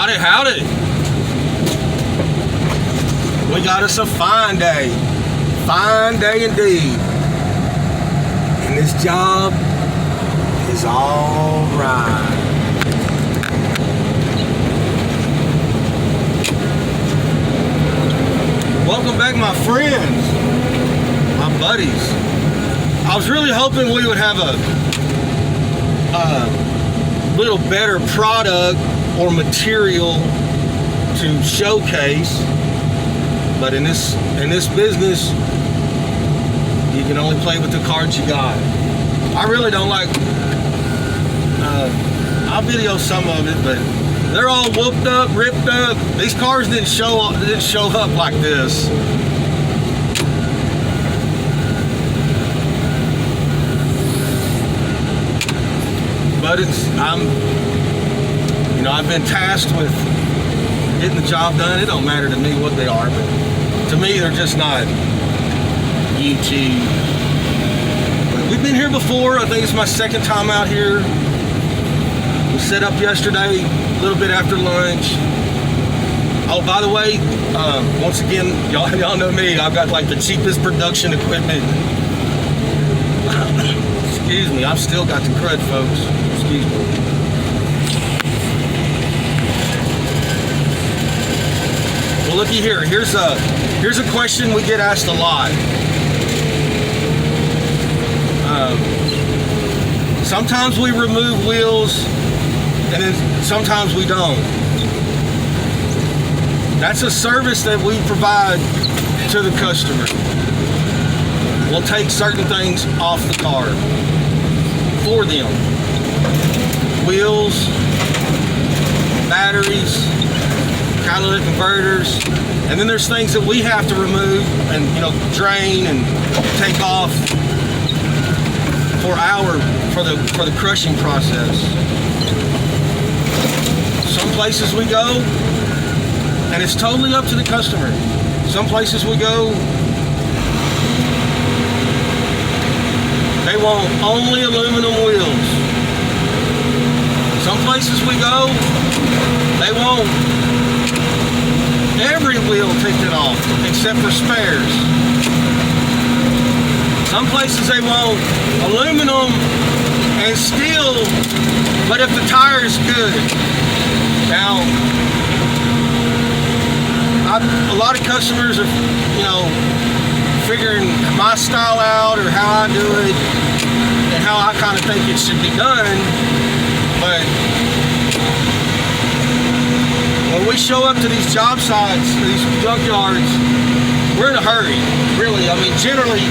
Howdy, howdy. We got us a fine day. Fine day indeed. And this job is all right. Welcome back, my friends, my buddies. I was really hoping we would have a little better product or material to showcase, but in this business, you can only play with the cards you got. I really don't like. I'll video some of it, but they're all whooped up, ripped up. These cars didn't show up like this. But I've been tasked with getting the job done. It don't matter to me what they are, but to me, they're just not YouTube. But we've been here before. I think it's my second time out here. We set up yesterday, a little bit after lunch. Oh, by the way, once again, y'all know me. I've got like the cheapest production equipment. Excuse me, I've still got the crud, folks. Excuse me. Well, looky here. Here's a question we get asked a lot. Sometimes we remove wheels, and then sometimes we don't. That's a service that we provide to the customer. We'll take certain things off the car for them. Wheels, batteries, catalytic converters, and then there's things that we have to remove and drain and take off for the crushing process. Some places we go, and it's totally up to the customer. Some places we go, they want only aluminum wheels. Some places we go, they want every wheel taken off except for spares. Some places they want aluminum and steel, but if the tire is good. Now, a lot of customers are, figuring my style out or how I do it and how I kind of think it should be done. But when we show up to these job sites, these junkyards, we're in a hurry, really. I mean, generally,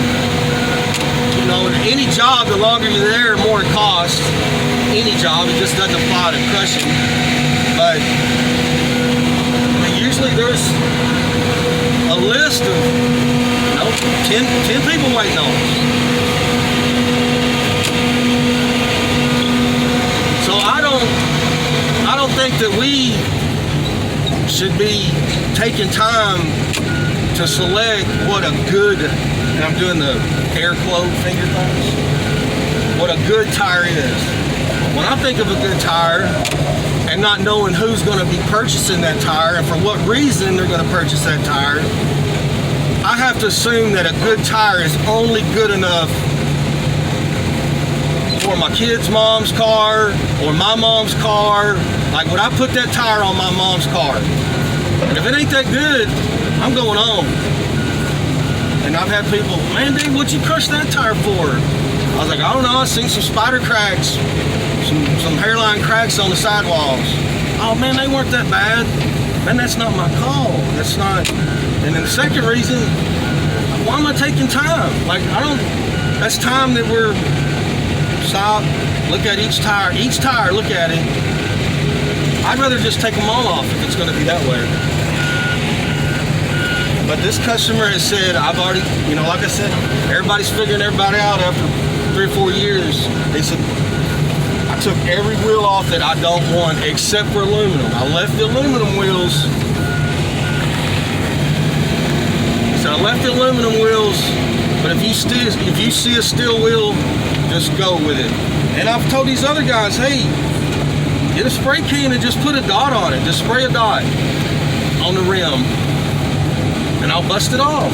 any job, the longer you're there, the more it costs. Any job, it just doesn't apply to crushing. But usually there's a list of 10 people waiting on us. So I don't think that we should be taking time to select what a good, and I'm doing the air quote finger things, what a good tire is. When I think of a good tire, and not knowing who's going to be purchasing that tire and for what reason they're going to purchase that tire, I have to assume that a good tire is only good enough for my kid's mom's car or my mom's car. Like, would I put that tire on my mom's car? And if it ain't that good, I'm going on. And I've had people, man, Dave, what'd you crush that tire for? I was like, I don't know, I seen some spider cracks, some hairline cracks on the sidewalls. Oh man, they weren't that bad. Man, that's not my call. That's not. And then the second reason, why am I taking time? Like, that's time that we're stop, look at each tire, look at it. I'd rather just take them all off if it's going to be that way. But this customer has said, I've already, like I said, everybody's figuring everybody out after 3 or 4 years. They said, I took every wheel off that I don't want except for aluminum. I left the aluminum wheels. So I left the aluminum wheels, but if you see a steel wheel, just go with it. And I've told these other guys, hey, Get a spray can and just put a dot on it. Just spray a dot on the rim, and I'll bust it off.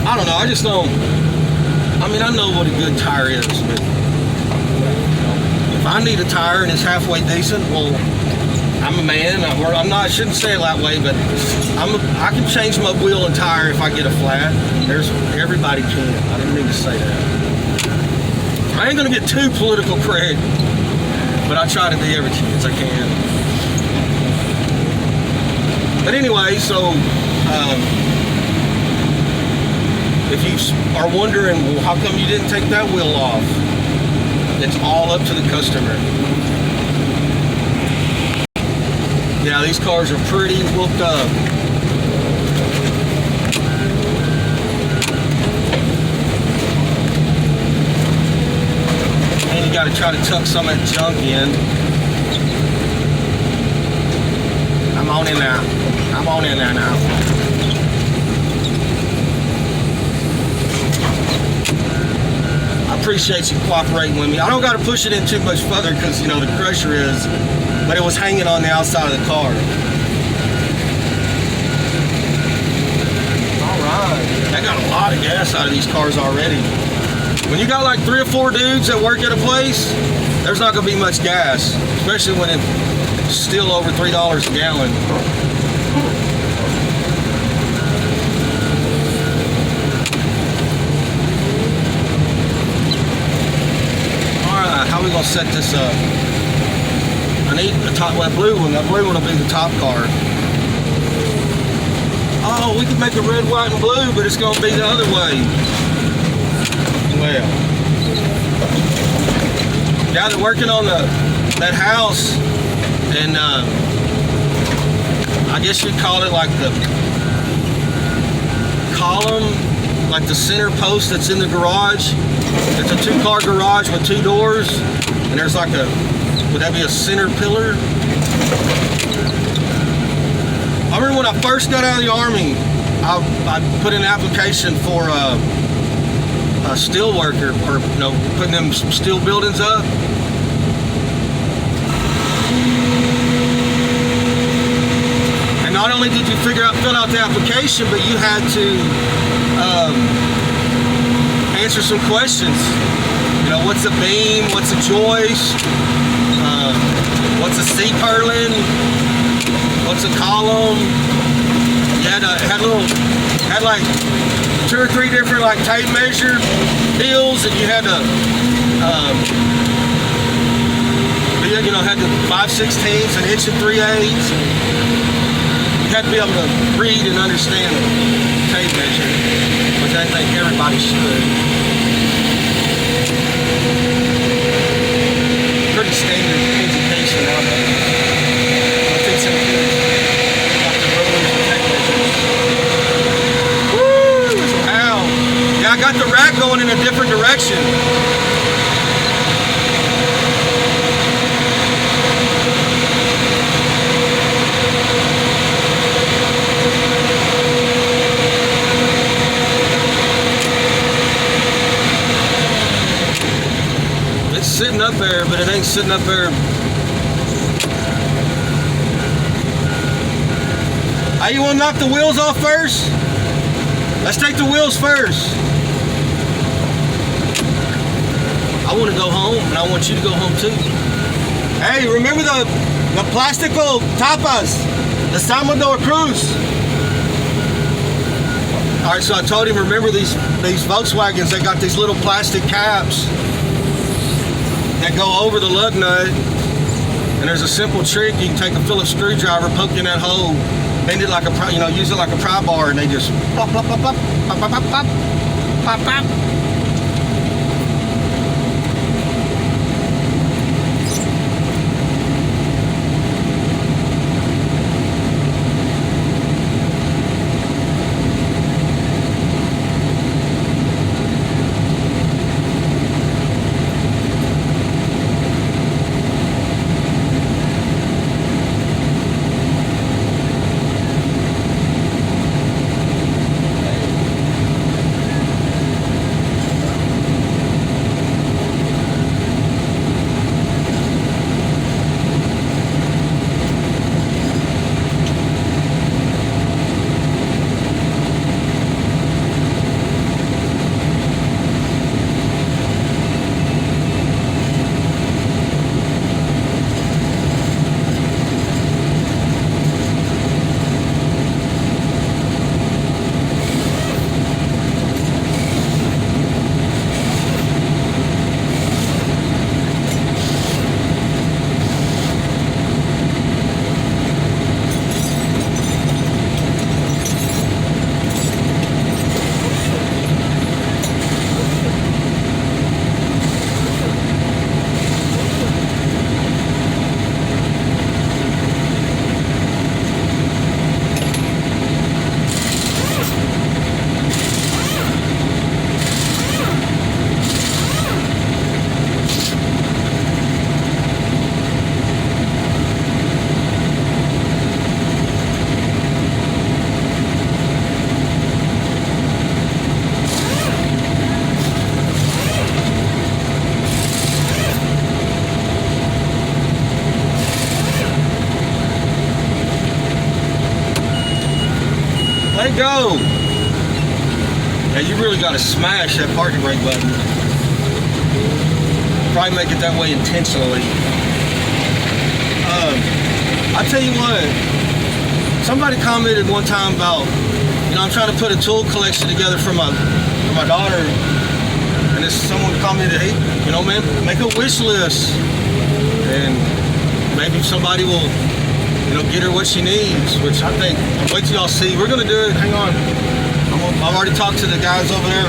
I don't know. I just don't. I mean, I know what a good tire is, but if I need a tire and it's halfway decent, well, I'm a man. I'm not. I shouldn't say it that way, but I can change my wheel and tire if I get a flat. Everybody can. I didn't mean to say that. I ain't gonna get too political correct, but I try to do every chance I can. But anyway, so if you are wondering, well, how come you didn't take that wheel off? It's all up to the customer. Yeah, these cars are pretty whooped up. And you got to try to tuck some of that junk in. I'm on in now. I'm on in there now. I appreciate you cooperating with me. I don't got to push it in too much further because, you know, the crusher is, but it was hanging on the outside of the car. All right. I got a lot of gas out of these cars already. When you got like 3 or 4 dudes that work at a place, there's not going to be much gas, especially when it's still over $3 a gallon. How are we gonna set this up? I need the top, well, blue one. That blue one will be the top car. Oh, we could make a red, white, and blue, but it's gonna be the other way. Well, yeah, they're working on that house, and I guess you'd call it like the column, like the center post that's in the garage. It's a 2-car garage with 2 doors, and there's like a, would that be a center pillar? I remember when I first got out of the Army, I put in an application for a steel worker, or you know, putting them steel buildings up. And not only did you fill out the application, but you had to answer some questions. You know, what's a beam? What's a joist? What's a C-purlin? What's a column? You had like 2 or 3 different like tape measure deals, and you had to you know, had the 5/16, an inch and 3/8. You had to be able to read and understand the tape measure, which I think everybody should. Pretty standard education out there. I think some kids got the rulers and tape measures. Woo! Ow! Yeah, I got the rack going in a different direction. Sitting up there, but it ain't sitting up there. Hey, you want to knock the wheels off first? Let's take the wheels first. I want to go home, and I want you to go home too. Hey, remember the Plástico Tapas, the Salvador Cruz. All right, so I told him, remember these Volkswagens, they got these little plastic caps that go over the lug nut, and there's a simple trick. You can take a Phillips screwdriver, poke in that hole, bend it like a, you know, use it like a pry bar, and they just pop, pop, pop, pop, pop, pop, pop, pop, pop, pop. go. Now you really got to smash that parking brake button. Probably make it that way intentionally. I tell you what, somebody commented one time about, I'm trying to put a tool collection together for my daughter, and someone commented, hey, man, make a wish list, and maybe somebody will, get her what she needs, which I think, wait till y'all see. We're gonna do it. Hang on. I've already talked to the guys over there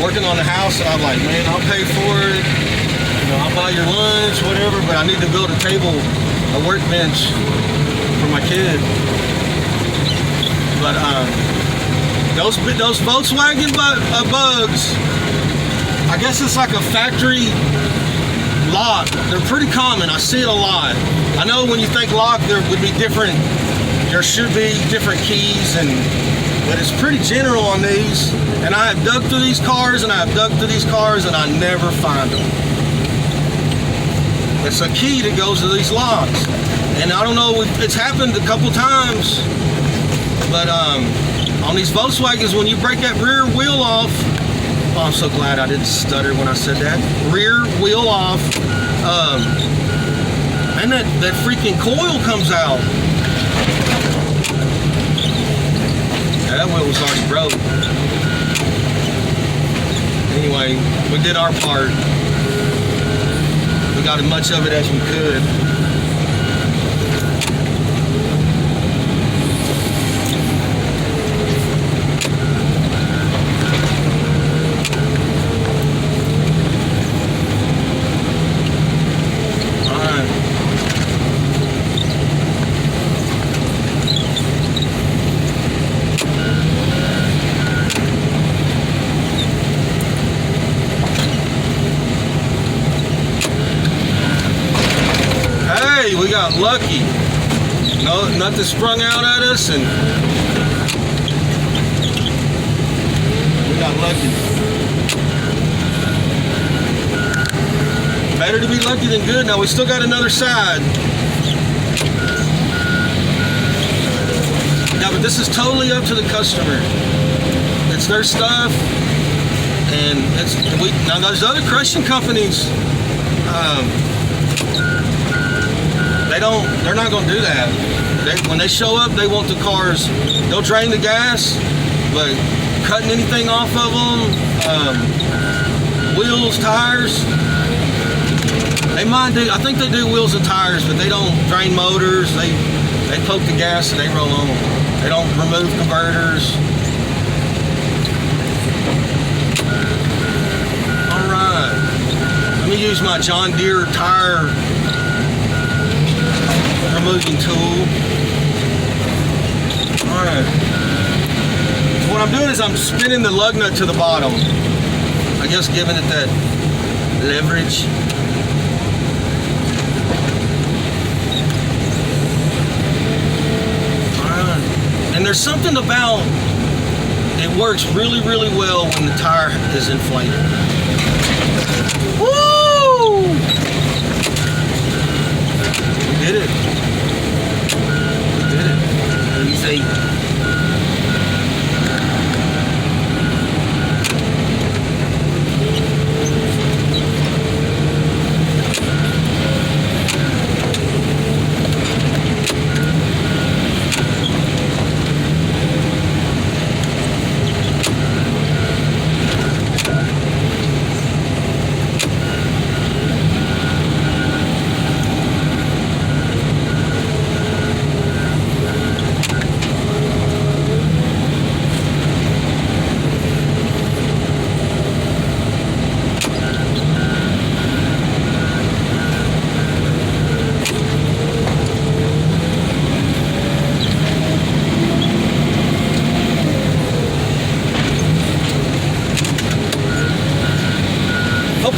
working on the house, and I'm like, man, I'll pay for it. I'll buy your lunch, whatever, but I need to build a table, a workbench for my kid. But those Volkswagen bugs, I guess it's like a factory lock. They're pretty common. I see it a lot. I know when you think lock, there would be different. There should be different keys, but it's pretty general on these. And I have dug through these cars, and I have dug through these cars, and I never find them. It's a key that goes to these locks. And I don't know, it's happened a couple times, but on these Volkswagens, when you break that rear wheel off, I'm so glad I didn't stutter when I said that. Rear wheel off, and that freaking coil comes out. Yeah, that wheel was already broke. Anyway, we did our part. We got as much of it as we could. We got lucky. No, nothing sprung out at us, and we got lucky. Better to be lucky than good. Now we still got another side. Yeah, but this is totally up to the customer. It's their stuff, and now those other crushing companies. They're not going to do that. When they show up, they want the cars. They'll drain the gas, but cutting anything off of them, wheels, tires, they might do. I think they do wheels and tires, but they don't drain motors. They poke the gas and they roll on. They don't remove converters. All right. Let me use my John Deere tire removing tool. Alright. So what I'm doing is I'm spinning the lug nut to the bottom. I guess giving it that leverage. Alright. And there's something about it works really, really well when the tire is inflated. Woo! We did it. Easy.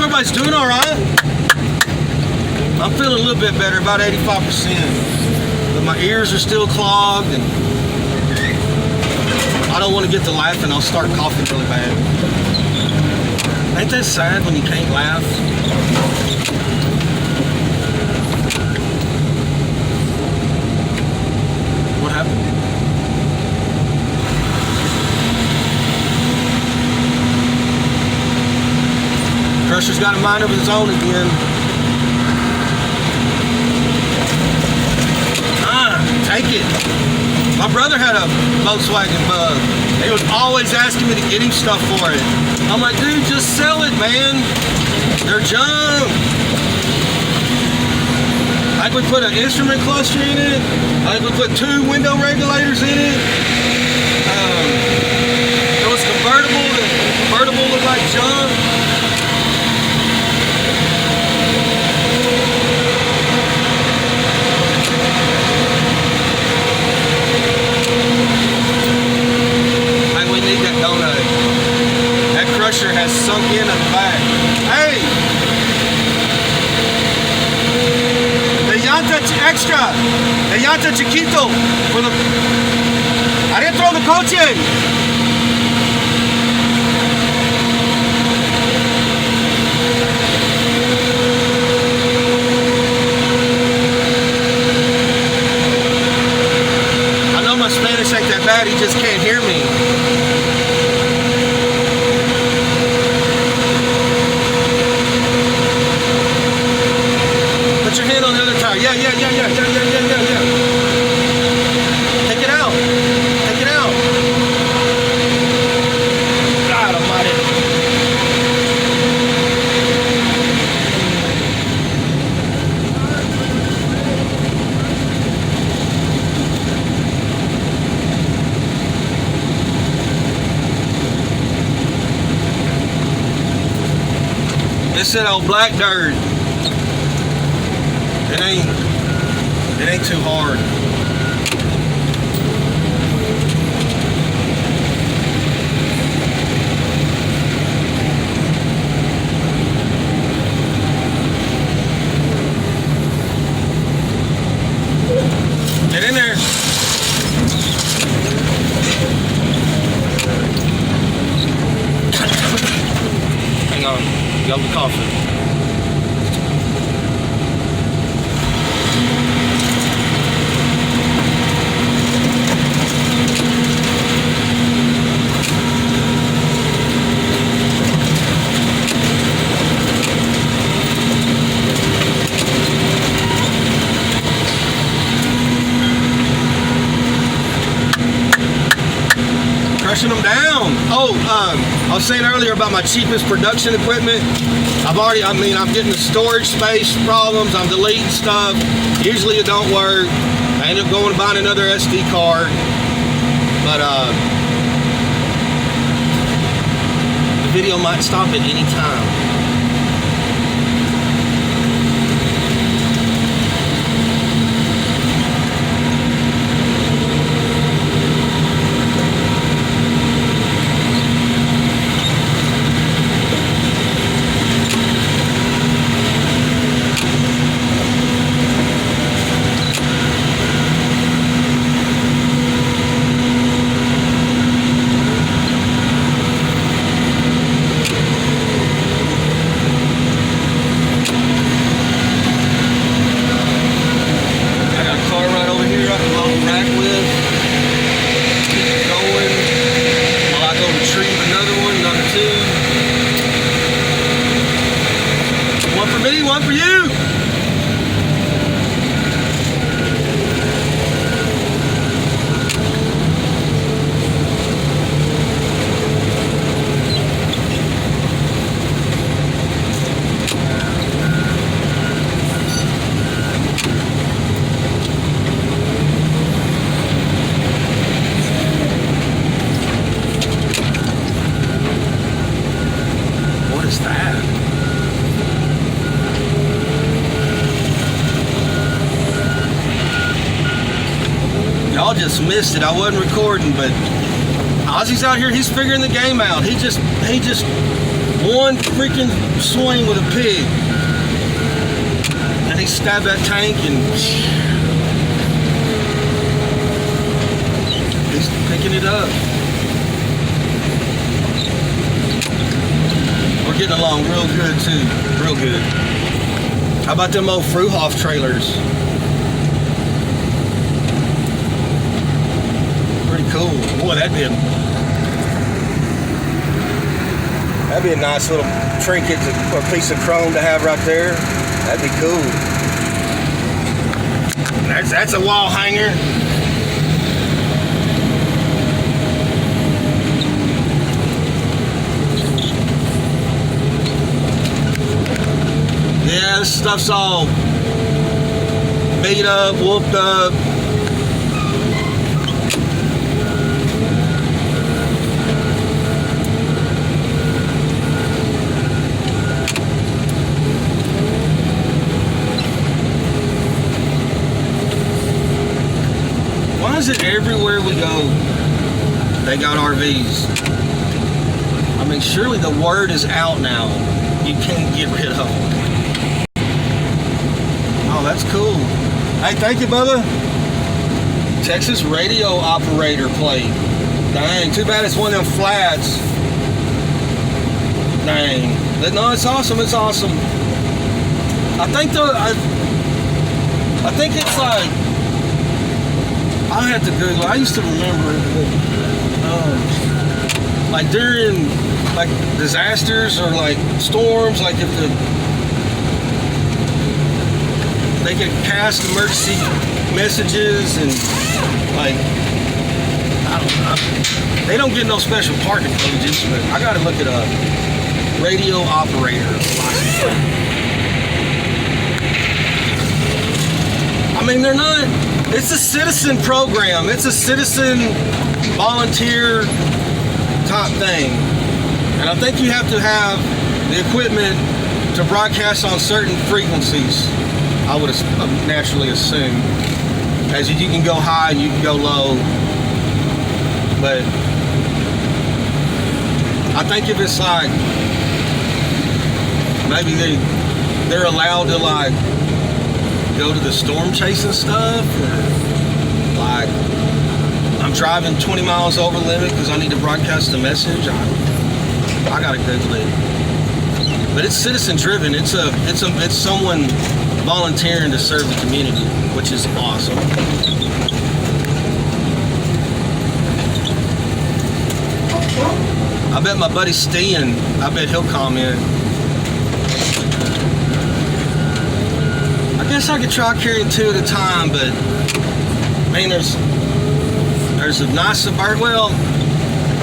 Everybody's doing all right. I'm feeling a little bit better, about 85%. But my ears are still clogged, and I don't want to get to laughing. I'll start coughing really bad. Ain't that sad when you can't laugh? What happened? Crusher's got a mind of his own again. Take it. My brother had a Volkswagen Bug. He was always asking me to get him stuff for it. I'm like, dude, just sell it, man. They're junk. I think we put an instrument cluster in it. I think we put 2 window regulators in it. It was convertible. The convertible looked like junk. Crusher has sunk in at the back. Hey! The llanta extra! The llanta chiquito! For the... Adentro del coche! I know my Spanish ain't that bad, he just can't hear me. Put your hand on the other tire. Yeah. Take it out. Take it out. God almighty. This is old black dirt. It ain't too hard. Get in there. Hang on, got the coffee. Crushing them down. Oh, I was saying earlier about my cheapest production equipment. I'm getting the storage space problems. I'm deleting stuff. Usually it don't work. I end up going and buying another SD card. But the video might stop at any time. One for you. What is that? Y'all just missed it. I wasn't recording, but Ozzy's out here. He's figuring the game out. He just one freaking swing with a pig, and he stabbed that tank, and he's picking it up. We're getting along real good too. Real good. How about them old Fruhoff trailers? Cool. Boy, that That'd be a nice little trinket or piece of chrome to have right there. That'd be cool. That's a wall hanger. Yeah, this stuff's all beat up, whooped up. Why is it everywhere we go, they got RVs? I mean, surely the word is out now. You can't get rid of them. Oh, that's cool. Hey, thank you, Bubba. Texas radio operator plate. Dang, too bad it's one of them flats. Dang. But no, it's awesome. It's awesome. I think it's like, I had to Google. I used to remember it, but, like during like disasters or like storms, like if they could cast emergency messages and like I don't know. They don't get no special parking privileges, but I gotta look it up. Radio operator license plate. I mean, they're not. It's a citizen program. It's a citizen volunteer type thing. And I think you have to have the equipment to broadcast on certain frequencies, I would naturally assume. As you can go high and you can go low. But I think if it's like, maybe they're allowed to like go to the storm chasing stuff, or like I'm driving 20 miles over limit because I need to broadcast a message. I gotta Google it. But it's citizen driven. It's someone volunteering to serve the community, which is awesome. I bet my buddy Steen, I bet he'll comment. I guess I could try carrying two at a time, but I mean, there's a nice Suburban. Well,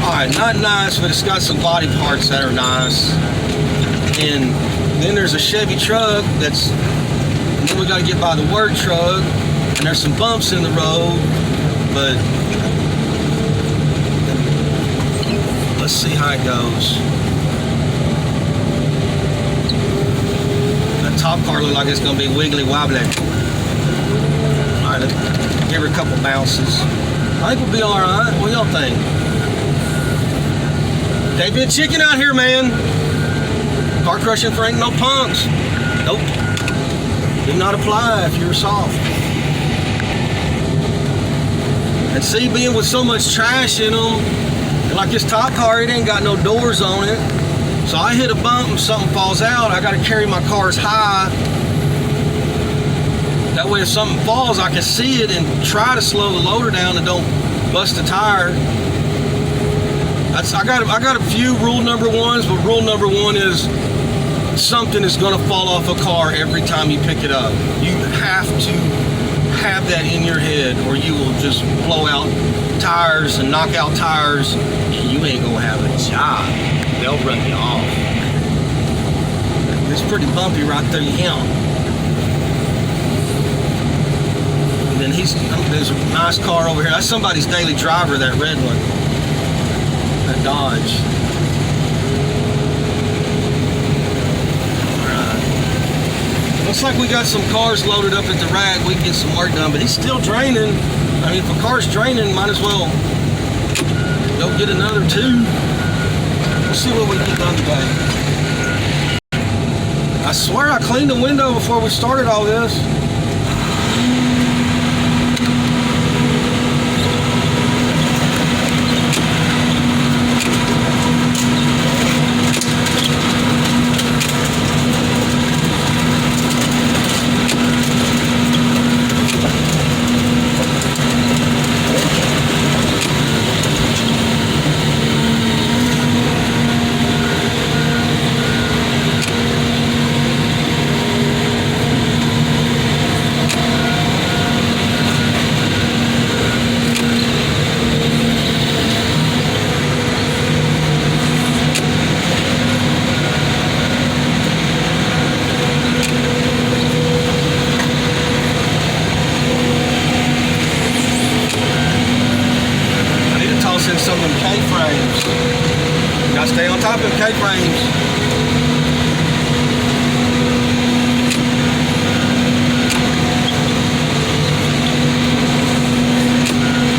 all right, not nice, but it's got some body parts that are nice. And then there's a Chevy truck and then we got to get by the work truck, and there's some bumps in the road, but let's see how it goes. That top car looks like it's going to be wiggly wobbly. Alright, let's give her a couple bounces. I think we'll be alright. What y'all think? Can't be a chicken out here, man. Car crushing for ain't no punks. Nope. Do not apply if you're soft. And see, being with so much trash in them, like this top car, it ain't got no doors on it. So I hit a bump and something falls out, I gotta carry my cars high. That way if something falls, I can see it and try to slow the loader down and don't bust a tire. I got a few rule number ones, but rule number one is something is gonna fall off a car every time you pick it up. You have to have that in your head, or you will just blow out tires and knock out tires, and you ain't gonna have a job. They'll run you off. It's pretty bumpy right through him. And then there's a nice car over here. That's somebody's daily driver, that red one. That Dodge. Looks like we got some cars loaded up at the rack. We can get some work done, but he's still draining. I mean, if a car's draining, might as well go get another two. We'll see what we get done today. I swear I cleaned the window before we started all this.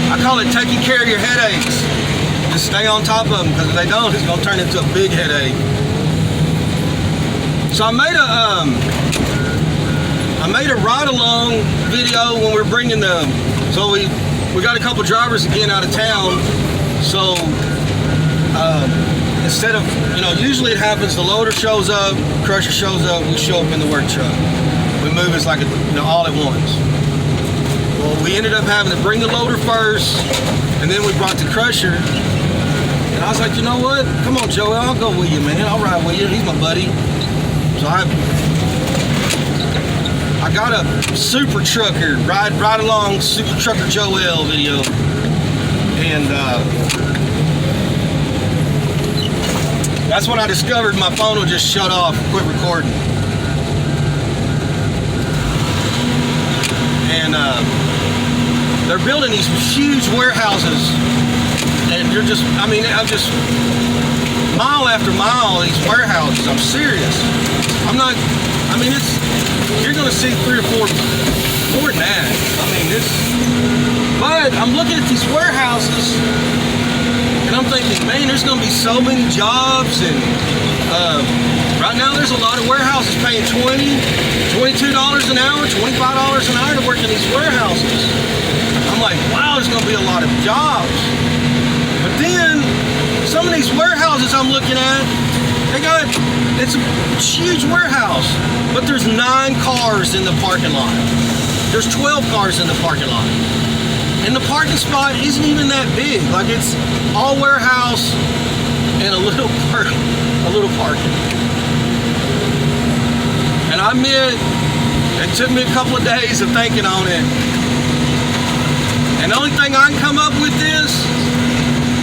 I call it taking care of your headaches. Just stay on top of them, because if they don't, it's going to turn into a big headache. So I made a ride-along video when we were bringing the. So we got a couple drivers again out of town. So instead of, usually it happens, the loader shows up, crusher shows up, we show up in the work truck. We move it's like all at once. Well, we ended up having to bring the loader first, and then we brought the crusher. And I was like, you know what? Come on, Joey, I'll go with you, man. I'll ride with you. He's my buddy. So I got a Super Trucker, ride along Super Trucker Joel video. And that's when I discovered my phone would just shut off, quit recording. And they're building these huge warehouses, and I'm just mile after mile these warehouses. I'm serious. You're gonna see 3 or 4 more than that. But I'm looking at these warehouses, and I'm thinking, man, there's gonna be so many jobs, and right now there's a lot of warehouses paying $22 an hour, $25 an hour to work in these warehouses. I'm like, wow, there's gonna be a lot of jobs. But then some of these warehouses I'm looking at, it's a huge warehouse, but there's 9 cars in the parking lot. There's 12 cars in the parking lot. And the parking spot isn't even that big. Like, it's all warehouse and a little parking. And I admit, it took me a couple of days of thinking on it. And the only thing I can come up with is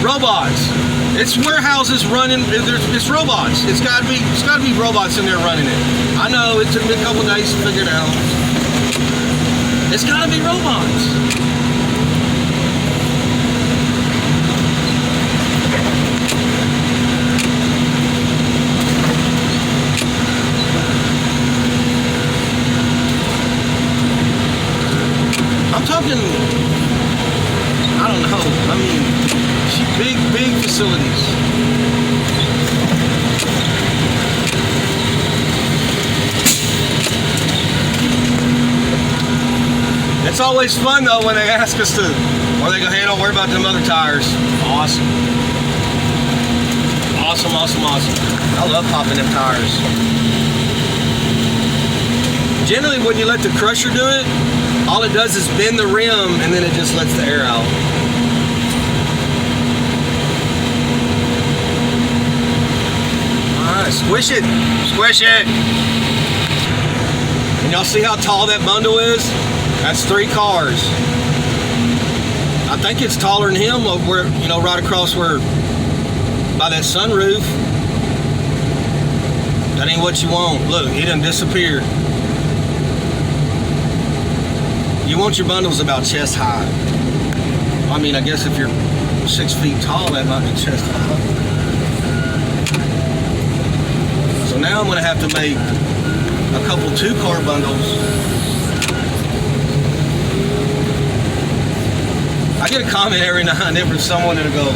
robots. It's warehouses running. It's robots. It's got to be robots in there running it. I know it took me a couple of days to figure it out. It's got to be robots. I'm talking, I don't know, big facilities. It's always fun though when they ask us to, or they go, hey, don't worry about them other tires. Awesome. Awesome. I love popping them tires. Generally when you let the crusher do it, all it does is bend the rim and then it just lets the air out. Alright, squish it. And y'all see how tall that bundle is? That's 3 cars. I think it's taller than him over where, right across where, by that sunroof. That ain't what you want. Look, he done disappeared. You want your bundles about chest high. I guess if you're 6 feet tall, that might be chest high. So now I'm going to have to make a couple 2-car bundles. I get a comment every now and then from someone that'll go,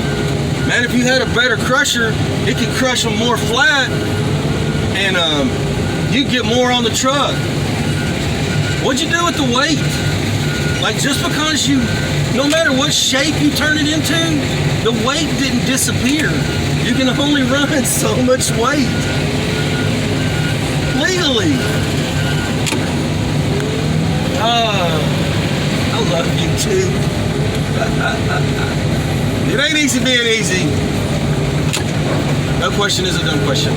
man, if you had a better crusher, it could crush them more flat, and you'd get more on the truck. What'd you do with the weight? Like, just because no matter what shape you turn it into, the weight didn't disappear. You can only run so much weight legally. I love you too. It ain't easy being easy. No question is a dumb question.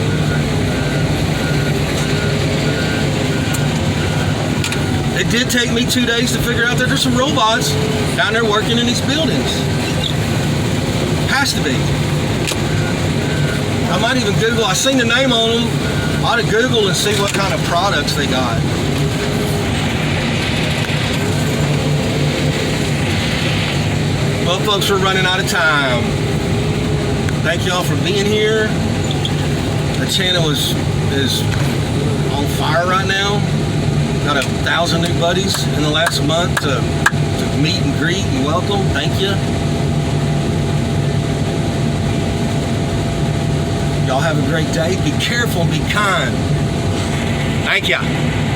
It did take me 2 days to figure out that there's some robots down there working in these buildings. Has to be. I might even Google. I seen the name on them. I ought to Google and see what kind of products they got. Well, folks, we're running out of time. Thank y'all for being here. The channel is on fire right now. Got 1,000 new buddies in the last month to meet and greet and welcome. Thank you. Y'all have a great day. Be careful and be kind. Thank you.